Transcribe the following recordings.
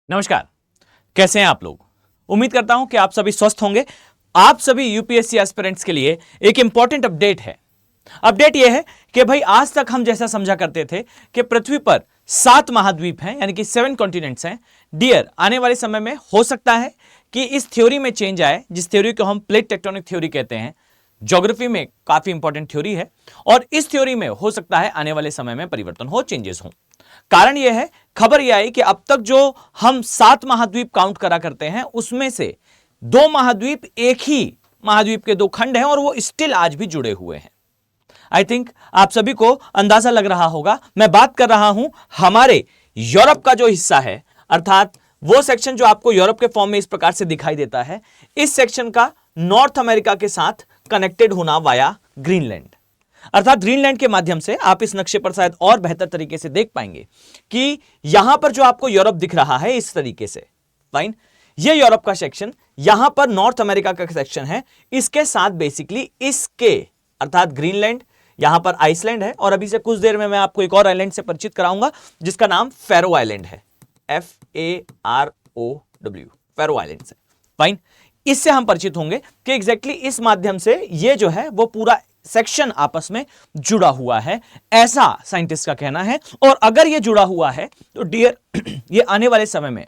नमस्कार, कैसे हैं आप लोग। उम्मीद करता हूं कि आप सभी स्वस्थ होंगे। आप सभी यूपीएससी एस्पिरेंट्स के लिए एक इंपॉर्टेंट अपडेट है। अपडेट यह है कि भाई आज तक हम जैसा समझा करते थे कि पृथ्वी पर 7 महाद्वीप हैं, यानी कि 7 कॉन्टिनेंट्स हैं। डियर, आने वाले समय में हो सकता है कि इस थ्योरी में चेंज आए, जिस थ्योरी को हम प्लेट टेक्टोनिक थ्योरी कहते हैं। ज्योग्राफी में काफी इंपॉर्टेंट थ्योरी है और इस थ्योरी में हो सकता है आने वाले समय में परिवर्तन हो, चेंजेस हो। कारण यह है, खबर यह आई कि अब तक जो हम 7 महाद्वीप काउंट करा करते हैं उसमें से 2 महाद्वीप एक ही महाद्वीप के 2 खंड हैं और वो स्टिल आज भी जुड़े हुए हैं। आई थिंक आप सभी को अंदाजा लग रहा होगा, मैं बात कर रहा हूं हमारे यूरोप का जो हिस्सा है, अर्थात वो सेक्शन जो आपको यूरोप के फॉर्म में इस प्रकार से दिखाई देता है। इस सेक्शन का नॉर्थ अमेरिका के साथ कनेक्टेड होना वाया ग्रीनलैंड, अर्थात ग्रीनलैंड के माध्यम से आप इस नक्शे पर शायद और बेहतर तरीके से देख पाएंगे कि यहां पर जो आपको यूरोप दिख रहा है इस तरीके से, फाइन, ये यूरोप का सेक्शन, यहां पर नॉर्थ अमेरिका का सेक्शन है। इसके साथ बेसिकली इसके अर्थात ग्रीनलैंड, यहां पर आइसलैंड है और अभी से कुछ देर में मैं आपको एक और आइलैंड से परिचित कराऊंगा जिसका नाम फैरो आइलैंड है, FAROW, फैरो आइलैंड से, फाइन। इससे हम परिचित होंगे कि एग्जैक्टली इस माध्यम से ये जो है वो पूरा सेक्शन आपस में जुड़ा हुआ है, ऐसा साइंटिस्ट का कहना है। और अगर ये जुड़ा हुआ है तो डियर, ये आने वाले समय में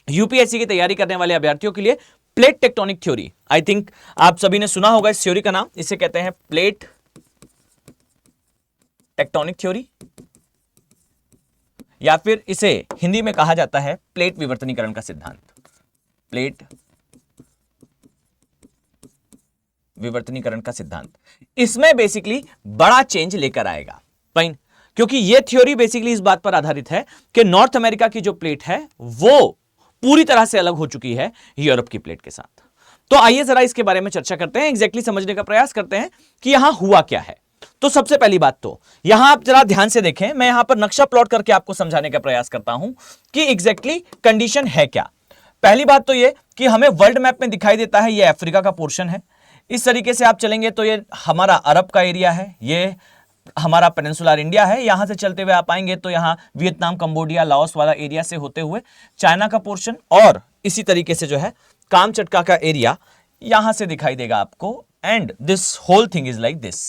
यूपीएससी की तैयारी करने वाले अभ्यर्थियों के लिए plate tectonic theory, I think आप सभी ने सुना होगा इस थ्योरी का नाम, इसे कहते हैं प्लेट टेक्टोनिक थ्योरी, या फिर इसे हिंदी में कहा जाता है प्लेट विवर्तनीकरण का सिद्धांत, प्लेट विवर्तनीकरण का सिद्धांत। इसमें बेसिकली बड़ा चेंज लेकर आएगा, फाइन, क्योंकि यह थ्योरी बेसिकली इस बात पर आधारित है कि नॉर्थ अमेरिका की जो प्लेट है वो पूरी तरह से अलग हो चुकी है यूरोप की प्लेट के साथ। तो आइए जरा इसके बारे में चर्चा करते हैं, एग्जैक्टली समझने का प्रयास करते हैं कि यहां हुआ क्या है। तो सबसे पहली बात तो यहां आप जरा ध्यान से देखें, मैं यहां पर नक्शा प्लॉट करके आपको समझाने का प्रयास करता हूं कि एग्जैक्टली कंडीशन है क्या। पहली बात तो यह कि हमें वर्ल्ड मैप में दिखाई देता है यह अफ्रीका का पोर्शन है। इस तरीके से आप चलेंगे तो ये हमारा अरब का एरिया है, ये हमारा पेनिनसुलर इंडिया है। यहां से चलते हुए आप आएंगे तो यहां वियतनाम, कंबोडिया, लाओस वाला एरिया से होते हुए चाइना का पोर्शन, और इसी तरीके से जो है कामचटका का एरिया यहां से दिखाई देगा आपको। And this whole thing is like this,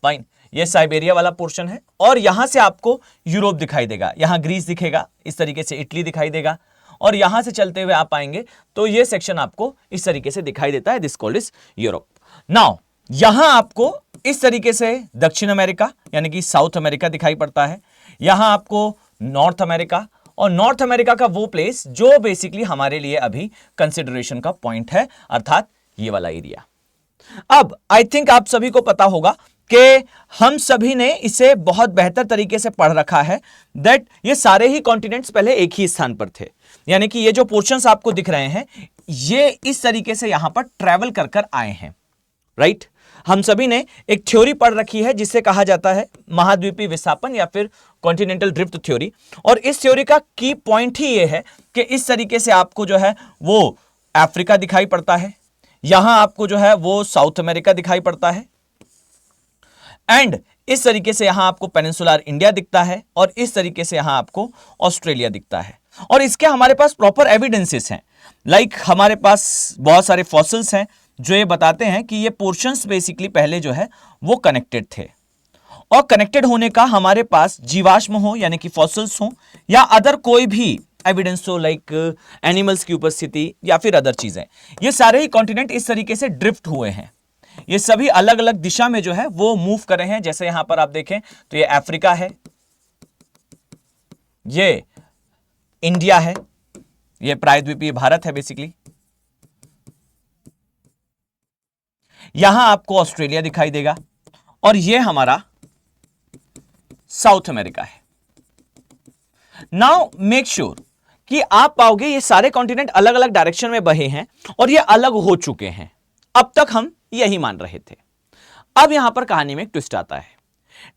fine. ये साइबेरिया वाला पोर्शन है और यहां से आपको यूरोप दिखाई देगा, यहां ग्रीस दिखेगा, इस तरीके से इटली दिखाई देगा, और यहां से चलते हुए आप आएंगे तो ये सेक्शन आपको इस तरीके से दिखाई देता है, this called is Europe. Now यहां आपको इस तरीके से दक्षिण अमेरिका यानी कि साउथ अमेरिका दिखाई पड़ता है, यहां आपको नॉर्थ अमेरिका, और नॉर्थ अमेरिका का वो प्लेस जो बेसिकली हमारे लिए अभी कंसिडरेशन का पॉइंट है, अर्थात ये वाला एरिया। अब आई थिंक आप सभी को पता होगा कि हम सभी ने इसे बहुत बेहतर तरीके से पढ़ रखा है दैट ये सारे ही कॉन्टिनेंट्स पहले एक ही स्थान पर थे, यानी कि ये जो पोर्शंस आपको दिख रहे हैं ये इस तरीके से यहां पर ट्रैवल कर कर आए हैं, राइट। हम सभी ने एक थ्योरी पढ़ रखी है जिसे कहा जाता है महाद्वीपीय विस्थापन या फिर कॉन्टिनेंटल ड्रिफ्ट थ्योरी, और इस थ्योरी का की पॉइंट ही ये है कि इस तरीके से आपको जो है वो अफ्रीका दिखाई पड़ता है, यहां आपको जो है वो साउथ अमेरिका दिखाई पड़ता है, एंड इस तरीके से यहां आपको पेनिनसुलर इंडिया दिखता है, और इस तरीके से यहां आपको ऑस्ट्रेलिया दिखता है। और इसके हमारे पास प्रॉपर एविडेंसेस हैं, लाइक हमारे पास बहुत सारे फॉसिल्स हैं जो ये बताते हैं कि ये पोर्शंस बेसिकली पहले जो है वो कनेक्टेड थे, और कनेक्टेड होने का हमारे पास जीवाश्म हो यानी कि फॉसिल्स हो या अदर कोई भी एविडेंस हो, लाइक एनिमल्स की उपस्थिति या फिर अदर चीजें, ये सारे ही कॉन्टिनेंट इस तरीके से ड्रिफ्ट हुए हैं। ये सभी अलग अलग दिशा में जो है वो मूव कर रहे हैं। जैसे यहां पर आप देखें तो ये अफ्रीका है, ये इंडिया है, ये प्रायद्वीपीय भारत है बेसिकली, यहां आपको ऑस्ट्रेलिया दिखाई देगा, और ये हमारा साउथ अमेरिका है। नाउ मेक श्योर कि आप पाओगे ये सारे कॉन्टिनेंट अलग अलग डायरेक्शन में बहे हैं और ये अलग हो चुके हैं। अब तक हम यही मान रहे थे। अब यहां पर कहानी में एक ट्विस्ट आता है।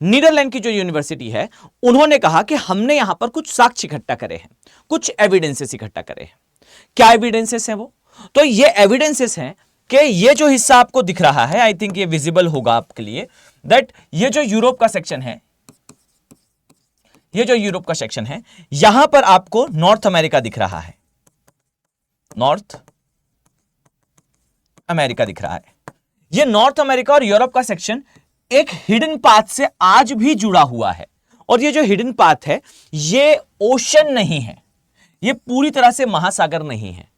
नीदरलैंड की जो यूनिवर्सिटी है उन्होंने कहा कि हमने यहां पर कुछ साक्ष्य इकट्ठा करे हैं, कुछ एविडेंसेस इकट्ठा करे हैं। क्या एविडेंसेस हैं वो? तो ये एविडेंसेस हैं कि ये जो हिस्सा आपको दिख रहा है, आई थिंक ये विजिबल होगा आपके लिए, दैट ये जो यूरोप का सेक्शन है ये जो यूरोप का सेक्शन है, यहां पर आपको नॉर्थ अमेरिका दिख रहा है, नॉर्थ अमेरिका दिख रहा है। ये नॉर्थ अमेरिका और यूरोप का सेक्शन एक हिडन पाथ से आज भी जुड़ा हुआ है, और ये जो हिडन पाथ है ये ओशन नहीं है, ये पूरी तरह से महासागर नहीं है।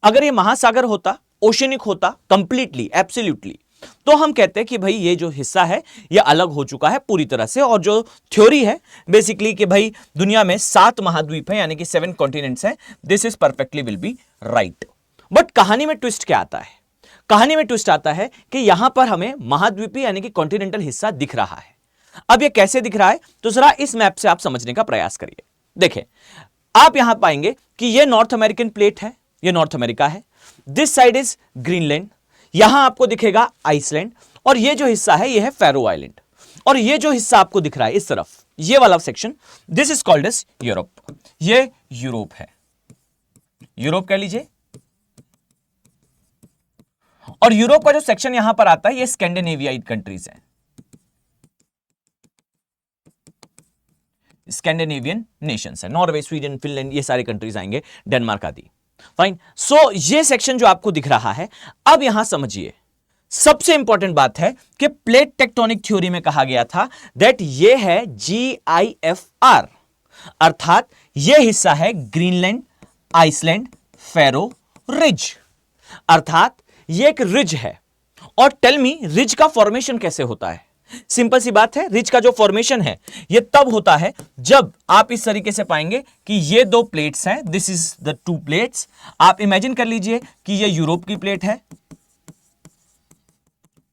अगर ये महासागर होता, ओशनिक होता कंप्लीटली, एब्सोल्युटली, तो हम कहते हैं कि भाई ये जो हिस्सा है ये अलग हो चुका है पूरी तरह से। और जो थ्योरी है बेसिकली कि भाई दुनिया में 7 महाद्वीप हैं, यानी कि 7 कॉन्टिनेंट्स हैं, this is perfectly will be right. But कहानी में ट्विस्ट क्या आता है? कहानी में ट्विस्ट आता है कि यहां पर हमें महाद्वीपीय यानी कि कॉन्टिनेंटल हिस्सा दिख रहा है। अब ये कैसे दिख रहा है, तो जरा इस मैप से आप समझने का प्रयास करिए। देखें, आप यहां पाएंगे कि ये नॉर्थ अमेरिकन प्लेट है, ये नॉर्थ अमेरिका है, दिस साइड इज ग्रीनलैंड, यहां आपको दिखेगा आइसलैंड, और ये जो हिस्सा है ये है फैरो आइलैंड, और ये जो हिस्सा आपको दिख रहा है इस तरफ, ये वाला section, this is called as Europe. ये यूरोप है, यूरोप कह लीजिए। और यूरोप का जो सेक्शन यहां पर आता है ये स्कैंडिनेवियाई कंट्रीज है, स्कैंडिनेवियन नेशंस है, नॉर्वे, स्वीडन, फिनलैंड, ये सारे कंट्रीज आएंगे, डेनमार्क आदि। फाइन। सो ये सेक्शन जो आपको दिख रहा है, अब यहां समझिए सबसे इंपॉर्टेंट बात है कि प्लेट टेक्टोनिक थ्योरी में कहा गया था दैट ये है GIFR, अर्थात ये हिस्सा है ग्रीनलैंड, आइसलैंड, फैरो रिज, अर्थात ये एक रिज है। और टेल मी, रिज का फॉर्मेशन कैसे होता है? सिंपल सी बात है, रिज का जो फॉर्मेशन है ये तब होता है जब आप इस तरीके से पाएंगे कि ये 2 प्लेट्स हैं, दिस इज द 2 प्लेट्स। आप इमेजिन कर लीजिए कि ये यूरोप की प्लेट है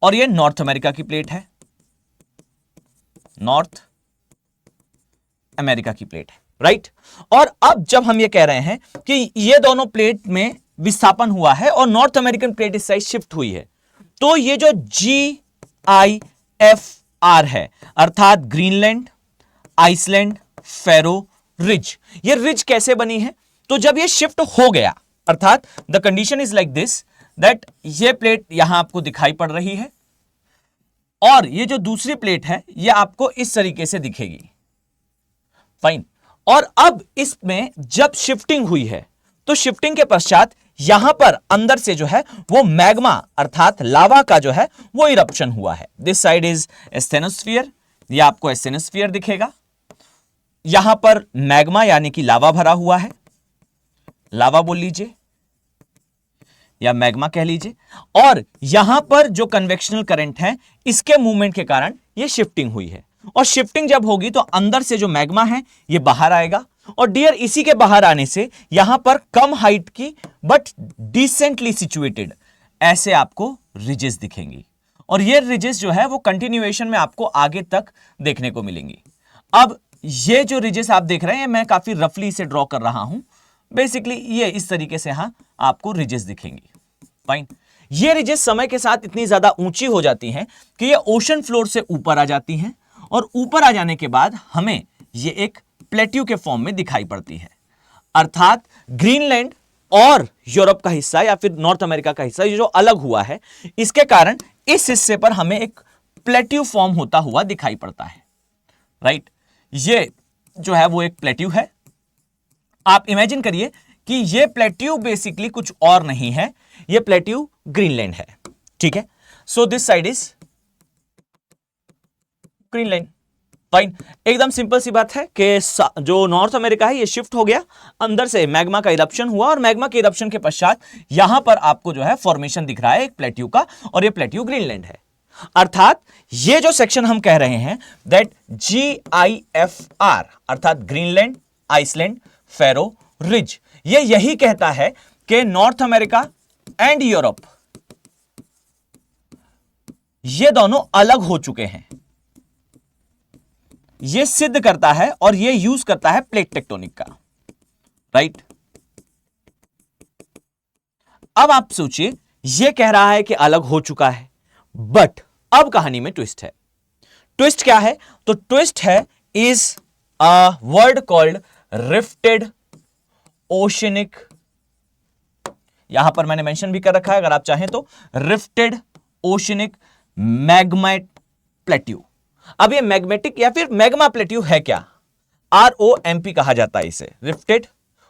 और ये नॉर्थ अमेरिका की प्लेट है, नॉर्थ अमेरिका की प्लेट है, राइट। और अब जब हम ये कह रहे हैं कि ये दोनों प्लेट में विस्थापन हुआ है और नॉर्थ अमेरिकन प्लेट इस साइड शिफ्ट हुई है, तो ये जो GIFR है, अर्थात ग्रीनलैंड, आइसलैंड, फैरो रिज, ये रिज कैसे बनी है? तो जब ये शिफ्ट हो गया, अर्थात the condition is like this that ये प्लेट यहां आपको दिखाई पड़ रही है और ये जो दूसरी प्लेट है ये आपको इस तरीके से दिखेगी, फाइन। और अब इसमें जब शिफ्टिंग हुई है तो शिफ्टिंग के पश्चात यहां पर अंदर से जो है वो मैग्मा अर्थात लावा का जो है वो इरप्शन हुआ है। दिस साइड इज एस्थेनोस्फीयर, ये आपको एस्थेनोस्फीयर दिखेगा, यहां पर मैग्मा यानी कि लावा भरा हुआ है, लावा बोल लीजिए या मैग्मा कह लीजिए, और यहां पर जो कन्वेक्शनल करंट है इसके मूवमेंट के कारण ये शिफ्टिंग हुई है। और शिफ्टिंग जब होगी तो अंदर से जो मैग्मा है ये बाहर आएगा, और डियर इसी के बाहर आने से यहां पर कम हाइट की बट डिसेंटली सिचुएटेड ऐसे आपको रिजेस दिखेंगी, और ये रिजेस जो है वो कंटिन्यूएशन में आपको आगे तक देखने को मिलेंगी। अब ये जो रिजेस आप देख रहे हैं मैं काफी रफली इसे ड्रॉ कर रहा हूं, बेसिकली ये इस तरीके से यहां आपको रिजेस दिखेंगी, फाइन। ये रिजेस समय के साथ इतनी ज्यादा ऊंची हो जाती हैं कि ये ओशन फ्लोर से ऊपर आ जाती हैं, और ऊपर आ जाने के बाद हमें ये एक प्लेट्यू के फॉर्म में दिखाई पड़ती है, अर्थात ग्रीनलैंड और यूरोप का हिस्सा या फिर नॉर्थ अमेरिका का हिस्सा ये जो अलग हुआ है इसके कारण इस हिस्से पर हमें एक प्लेट्यू फॉर्म होता हुआ दिखाई पड़ता है, राइट। ये जो है वो एक प्लेट्यू है। आप इमेजिन करिए कि ये प्लेट्यू बेसिकली कुछ और नहीं है, ये प्लेट्यू ग्रीनलैंड है, ठीक है। So this side is Greenland, fine. एकदम सिंपल सी बात है कि जो नॉर्थ अमेरिका है ये शिफ्ट हो गया, अंदर से मैग्मा का इरप्शन हुआ, और मैग्मा के इरप्शन के पश्चात यहां पर आपको जो है फॉर्मेशन दिख रहा है एक प्लेट्यू का, और ये प्लेट्यू ग्रीनलैंड है। अर्थात ये जो सेक्शन हम कह रहे हैं दैट GIFR अर्थात ग्रीनलैंड, आइसलैंड, फैरो रिज, ये यही कहता है कि नॉर्थ अमेरिका एंड यूरोप ये दोनों अलग हो चुके हैं। ये सिद्ध करता है और ये यूज करता है प्लेट टेक्टोनिक का, राइट। अब आप सोचिए, ये कह रहा है कि अलग हो चुका है, बट अब कहानी में ट्विस्ट है। ट्विस्ट क्या है? तो ट्विस्ट है is a word called rifted oceanic, यहां पर मैंने मेंशन भी कर रखा है अगर आप चाहें तो, रिफ्टेड ओशनिक मैग्मेट प्लेट्यू। अब ये मैग्मेटिक या फिर मैग्मा प्लेट्यू है क्या? ROMP कहा जाता है इसे, rifted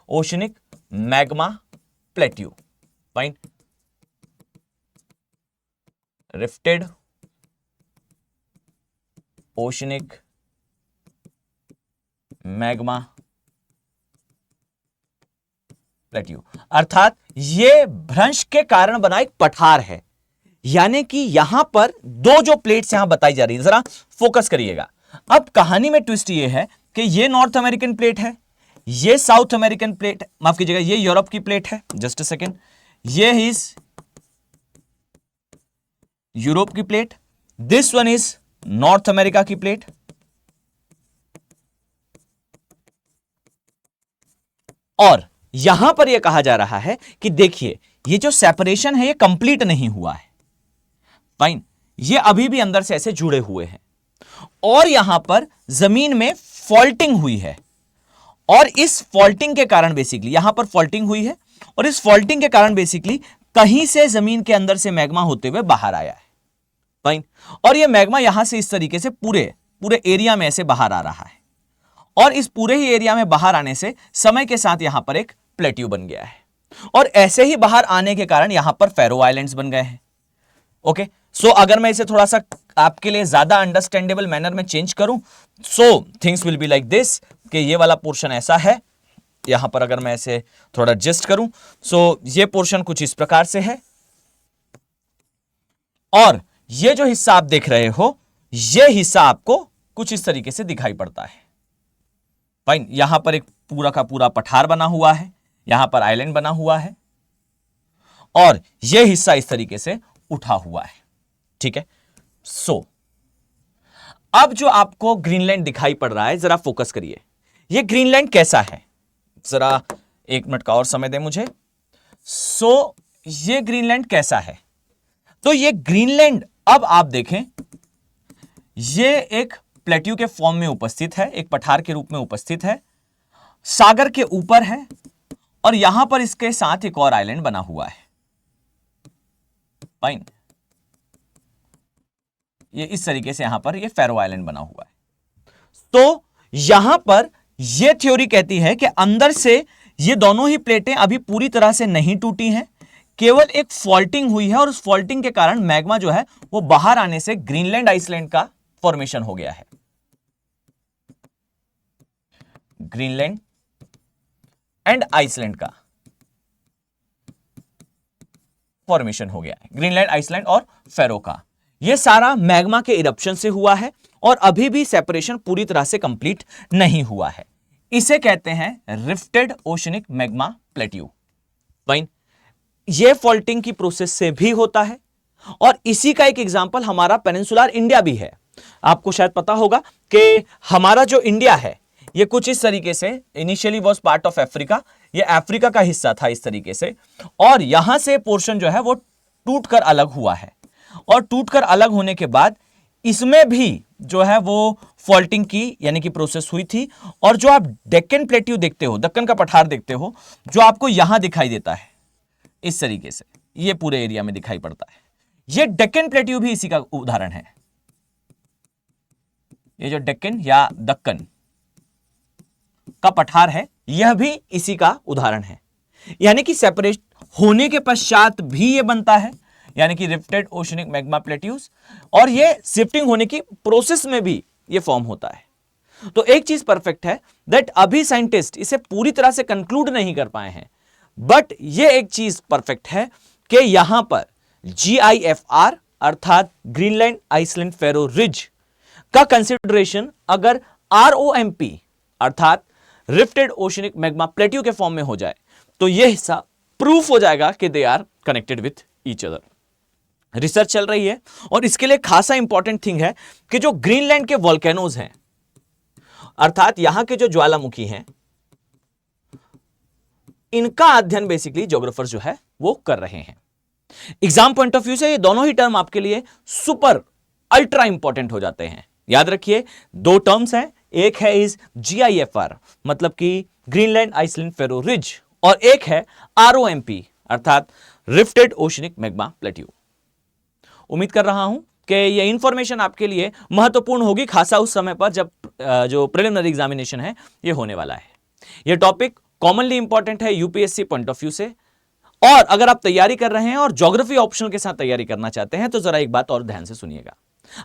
oceanic magma plateau. Fine, rifted oceanic magma plateau, अर्थात ये भ्रंश के कारण बना एक पठार है। यानी कि यहां पर दो जो प्लेट्स यहां बताई जा रही है, जरा फोकस करिएगा। अब कहानी में ट्विस्ट ये है कि ये नॉर्थ अमेरिकन प्लेट है, ये साउथ अमेरिकन प्लेट, माफ कीजिएगा, ये यूरोप की प्लेट है, जस्ट अ सेकेंड, ये इज यूरोप की plate, this one is north America की प्लेट। और यहां पर यह कहा जा रहा है कि देखिए ये जो सेपरेशन है ये कंप्लीट नहीं हुआ है। फाइन, ये अभी भी अंदर से ऐसे जुड़े हुए हैं और यहां पर जमीन में फॉल्टिंग हुई है। और इस फॉल्टिंग के कारण बेसिकली यहां पर फॉल्टिंग हुई है और इस फॉल्टिंग के कारण बेसिकली कहीं से जमीन के अंदर से मैग्मा होते हुए बाहर आया है। फाइन, और यह मैग्मा यहां से इस तरीके से पूरे एरिया में ऐसे बाहर आ रहा है और इस पूरे ही एरिया में बाहर आने से समय के साथ यहां पर एक प्लेट्यू बन गया है और ऐसे ही बाहर आने के कारण यहां पर फेरो आइलैंड्स बन गए हैं। ओके, सो अगर मैं इसे थोड़ा सा आपके लिए ज्यादा अंडरस्टैंडेबल मैनर में चेंज करूं, so things will be like this, कि ये वाला पोर्शन ऐसा है, यहां पर अगर मैं इसे थोड़ा एडजस्ट करूं, सो ये पोर्शन कुछ इस प्रकार से है और ये जो हिस्सा आप देख रहे हो ये हिस्सा आपको कुछ इस तरीके से दिखाई पड़ता है। फाइन, यहां पर एक पूरा का पूरा पठार बना हुआ है, यहां पर आइलैंड बना हुआ है और यह हिस्सा इस तरीके से उठा हुआ है। ठीक है, सो अब जो आपको ग्रीनलैंड दिखाई पड़ रहा है, जरा फोकस करिए, यह ग्रीनलैंड कैसा है, जरा 1 मिनट का और समय दें मुझे। सो यह ग्रीनलैंड कैसा है, तो यह ग्रीनलैंड अब आप देखें यह एक प्लेट्यू के फॉर्म में उपस्थित है, एक पठार के रूप में उपस्थित है, सागर के ऊपर है और यहां पर इसके साथ एक और आइलैंड बना हुआ है। फाइन, ये इस तरीके से यहां पर ये फेरो आइलैंड बना हुआ है। तो यहां पर यह थ्योरी कहती है कि अंदर से ये दोनों ही प्लेटें अभी पूरी तरह से नहीं टूटी हैं, केवल एक फॉल्टिंग हुई है और उस फॉल्टिंग के कारण मैग्मा जो है वो बाहर आने से ग्रीनलैंड आइसलैंड का फॉर्मेशन हो गया है। ग्रीनलैंड एंड आइसलैंड का फॉर्मेशन हो गया है, ग्रीनलैंड, आइसलैंड और फेरो का। यह सारा मैग्मा के इरप्शन से हुआ है और अभी भी सेपरेशन पूरी तरह से कंप्लीट नहीं हुआ है। इसे कहते हैं rifted oceanic magma plateau. Fine, यह फॉल्टिंग की प्रोसेस से भी होता है और इसी का एक एग्जांपल हमारा पेनिनसुलर इंडिया भी है। आपको शायद पता होगा कि हमारा जो इंडिया है ये कुछ इस तरीके से initially was part of Africa, ये अफ्रीका का हिस्सा था इस तरीके से, और यहां से पोर्शन जो है वो टूटकर अलग हुआ है और टूटकर अलग होने के बाद इसमें भी जो है वो फॉल्टिंग की यानी कि प्रोसेस हुई थी। और जो आप डेक्कन प्लेट्यू देखते हो, दक्कन का पठार देखते हो, जो आपको यहां दिखाई देता है इस तरीके से, ये पूरे एरिया में दिखाई पड़ता है, ये डेक्कन प्लेट्यू भी इसी का उदाहरण है। ये जो डेक्कन या दक्कन का पठार है यह भी इसी का उदाहरण है। यानी कि सेपरेट होने के पश्चात भी यह बनता है, यानी कि रिफ्टेड ओशनिक मैग्मा प्लेट्यूज, और यह शिफ्टिंग होने की प्रोसेस में भी यह फॉर्म होता है। तो एक चीज परफेक्ट है दैट अभी साइंटिस्ट इसे पूरी तरह से कंक्लूड नहीं कर पाए हैं, बट यह एक चीज परफेक्ट है कि यहां पर GIFR अर्थात ग्रीनलैंड आइसलैंड फेरो रिज का कंसिडरेशन अगर ROMP अर्थात रिफ्टेड ओशनिक मैग्मा प्लेट्यू के फॉर्म में हो जाए तो यह हिस्सा प्रूफ हो जाएगा कि they are connected with each other. Research चल रही है और इसके लिए खासा इंपॉर्टेंट थिंग है कि जो ग्रीनलैंड के वोल्केनोज हैं अर्थात यहां के जो ज्वालामुखी हैं, इनका अध्ययन बेसिकली ज्योग्राफर्स जो है वो कर रहे हैं। एग्जाम पॉइंट ऑफ व्यू से ये दोनों ही टर्म आपके लिए सुपर अल्ट्रा इंपॉर्टेंट हो जाते हैं। याद रखिए, दो टर्म्स हैं, एक है इज GIFR मतलब कि ग्रीनलैंड आइसलैंड फेरो रिज, और एक है ROMP अर्थात रिफ्टेड ओशनिक मैग्मा प्लेट्यू। उम्मीद कर रहा हूं कि यह इंफॉर्मेशन आपके लिए महत्वपूर्ण होगी, खासा उस समय पर जब जो प्रिलिमिनरी एग्जामिनेशन है ये होने वाला है। ये टॉपिक कॉमनली इंपॉर्टेंट है यूपीएससी पॉइंट ऑफ व्यू से, और अगर आप तैयारी कर रहे हैं और ज्योग्राफी ऑप्शनल के साथ तैयारी करना चाहते हैं तो जरा एक बात और ध्यान से सुनिएगा।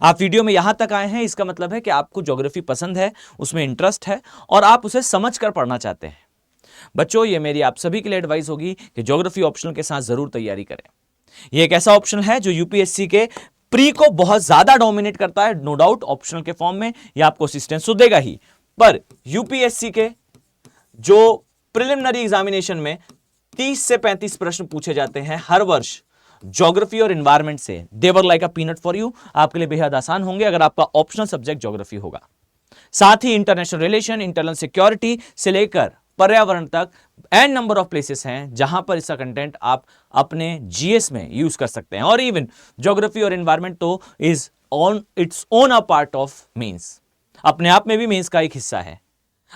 आप वीडियो में यहां तक आए हैं, इसका मतलब है कि आपको ज्योग्राफी पसंद है, उसमें इंटरेस्ट है और आप उसे समझ कर पढ़ना चाहते हैं। बच्चों, ये मेरी आप सभी के लिए एडवाइस होगी कि ज्योग्राफी ऑप्शनल के साथ जरूर तैयारी करें। ये एक ऐसा ऑप्शन है जो यूपीएससी के प्री को बहुत ज्यादा डोमिनेट करता है, नो डाउट ऑप्शनल के फॉर्म में ये आपको असिस्टेंस तो देगा ही, पर यूपीएससी के जो प्रिलिमिनरी एग्जामिनेशन में 30 से 35 प्रश्न पूछे जाते हैं हर वर्ष ज्योग्राफी और एनवायरनमेंट से, they are like a peanut for you, आपके लिए बेहद आसान होंगे अगर आपका ऑप्शनल सब्जेक्ट ज्योग्राफी होगा। साथ ही इंटरनेशनल रिलेशन, इंटरनल सिक्योरिटी से लेकर पर्यावरण तक एन नंबर ऑफ प्लेसेस हैं जहां पर इसका कंटेंट आप अपने जीएस में यूज कर सकते हैं। और इवन ज्योग्राफी और एनवायरनमेंट तो is on its own a part of mains, अपने आप में भी मेंस का एक हिस्सा है।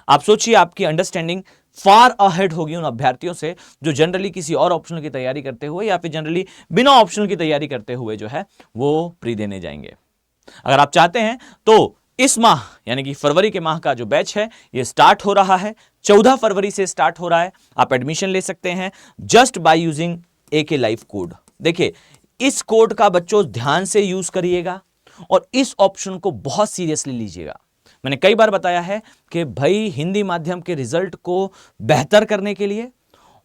आप सोचिए, आपकी अंडरस्टैंडिंग फार अहेड होगी उन अभ्यर्थियों से जो जनरली किसी और ऑप्शनल की तैयारी करते हुए या फिर जनरली बिना ऑप्शनल की तैयारी करते हुए जो है वो प्री देने जाएंगे। अगर आप चाहते हैं तो इस माह यानी कि फरवरी के माह का जो बैच है ये स्टार्ट हो रहा है, 14 फरवरी से स्टार्ट हो रहा है। आप एडमिशन ले सकते हैं just by using AK live code. देखिए, इस कोड का बच्चों ध्यान से यूज करिएगा और इस ऑप्शन को बहुत सीरियसली लीजिएगा। मैंने कई बार बताया है कि भाई हिंदी माध्यम के रिजल्ट को बेहतर करने के लिए,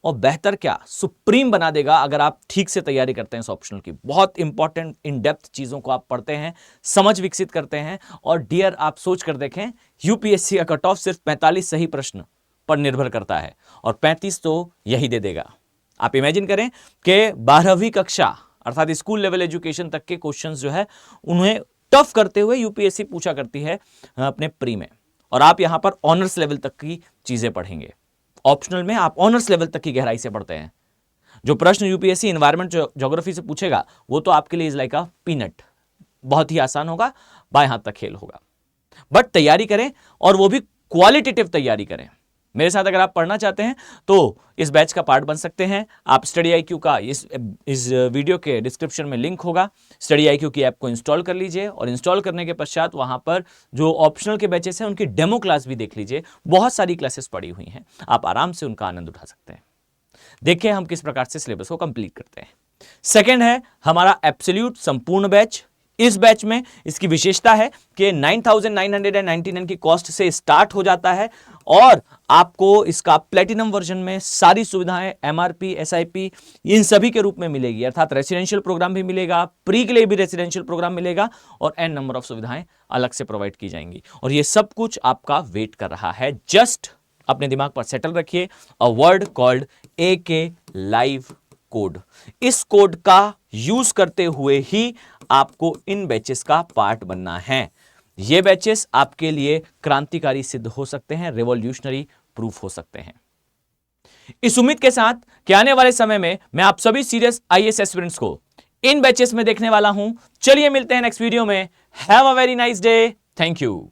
और बेहतर क्या सुप्रीम बना देगा अगर आप ठीक से तैयारी करते हैं इस ऑप्शनल की। बहुत इंपॉर्टेंट इन डेप्थ चीजों को आप पढ़ते हैं, समझ विकसित करते हैं। और डियर, आप सोच कर देखें, यूपीएससी का कट ऑफ सिर्फ 45 सही प्रश्न पर निर्भर करता है और 35 तो यही दे देगा। आप इमेजिन करें कि 12वीं कक्षा अर्थात स्कूल लेवल एजुकेशन तक के क्वेश्चंस जो है उन्हें टफ करते हुए यूपीएससी पूछा करती है अपने प्री में, और आप यहां पर ऑनर्स लेवल तक की चीजें पढ़ेंगे। ऑप्शनल में आप ऑनर्स लेवल तक की गहराई से पढ़ते हैं। जो प्रश्न यूपीएससी एनवायरनमेंट ज्योग्राफी से पूछेगा वो तो आपके लिए इज लाइक अ पीनट, बहुत ही आसान होगा, बाएं हाथ तक खेल होगा। बट तैयारी करें और वो भी क्वालिटेटिव तैयारी करें। मेरे साथ अगर आप पढ़ना चाहते हैं तो इस बैच का पार्ट बन सकते हैं। आप स्टडी IQ का इस वीडियो के डिस्क्रिप्शन में लिंक होगा, स्टडी IQ की ऐप को इंस्टॉल कर लीजिए और इंस्टॉल करने के पश्चात वहां पर जो ऑप्शनल के बैचेस हैं उनकी डेमो क्लास भी देख लीजिए। बहुत सारी क्लासेस पड़ी हुई हैं, आप आराम से उनका आनंद उठा सकते हैं। देखिए हम किस प्रकार से सिलेबस को कंप्लीट करते हैं। सेकेंड है हमारा एब्सोल्यूट संपूर्ण बैच। इस बैच में इसकी विशेषता है कि 9,999 की कॉस्ट से स्टार्ट हो जाता है और आपको इसका प्लेटिनम वर्जन में सारी सुविधाएं MRP SIP इन सभी के रूप में मिलेगी, अर्थात रेसिडेंशियल प्रोग्राम भी मिलेगा, प्री के लिए भी रेसिडेंशियल प्रोग्राम मिलेगा और n नंबर ऑफ सुविधाएं अलग से प्रोवाइड की जाएंगी। और ये सब कुछ आपका वेट कर रहा है। जस्ट अपने दिमाग पर सेटल रखिए, अ word called AK live code. इस कोड का यूज करते हुए ही आपको इन बैचेस का पार्ट बनना है। ये बैचेस आपके लिए क्रांतिकारी सिद्ध हो सकते हैं, रेवोल्यूशनरी प्रूफ हो सकते हैं। इस उम्मीद के साथ कि आने वाले समय में मैं आप सभी सीरियस IAS एस्पिरेंट्स को इन बैचेस में देखने वाला हूं। चलिए मिलते हैं नेक्स्ट वीडियो में। Have a very nice day. Thank you.